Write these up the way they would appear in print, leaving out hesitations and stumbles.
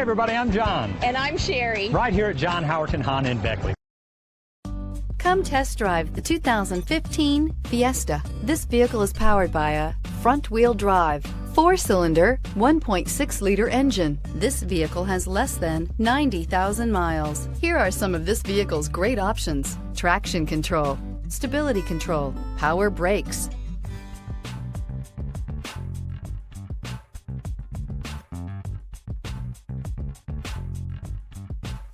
everybody, I'm John. And I'm Sherry. Right here at John Howerton Honda in Beckley. Come test drive the 2015 Fiesta. This vehicle is powered by a front-wheel drive, 4-cylinder, 1.6-liter engine. This vehicle has less than 90,000 miles. Here are some of this vehicle's great options: traction control, stability control, power brakes.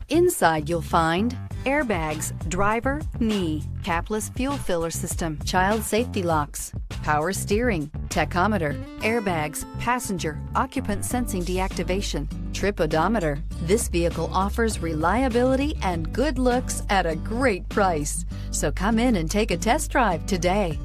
Inside you'll find airbags, driver, knee, capless fuel filler system, child safety locks, power steering, tachometer, airbags, passenger, occupant sensing deactivation, trip odometer. This vehicle offers reliability and good looks at a great price. So come in and take a test drive today.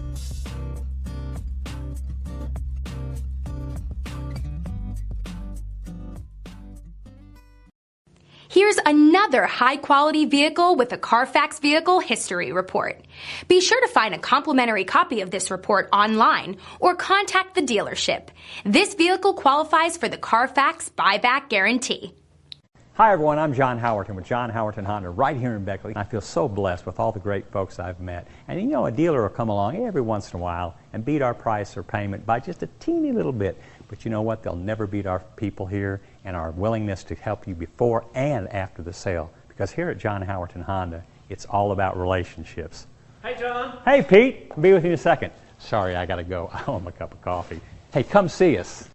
Here's another high-quality vehicle with a Carfax Vehicle History Report. Be sure to find a complimentary copy of this report online or contact the dealership. This vehicle qualifies for the Carfax Buyback Guarantee. Hi everyone, I'm John Howerton with John Howerton Honda right here in Beckley. I feel so blessed with all the great folks I've met. And you know, a dealer will come along every once in a while and beat our price or payment by just a teeny little bit. But you know what? They'll never beat our people here and our willingness to help you before and after the sale. Because here at John Howerton Honda, it's all about relationships. Hey, John. Hey, Pete. I'll be with you in a second. Sorry, I got to go. I want my cup of coffee. Hey, come see us.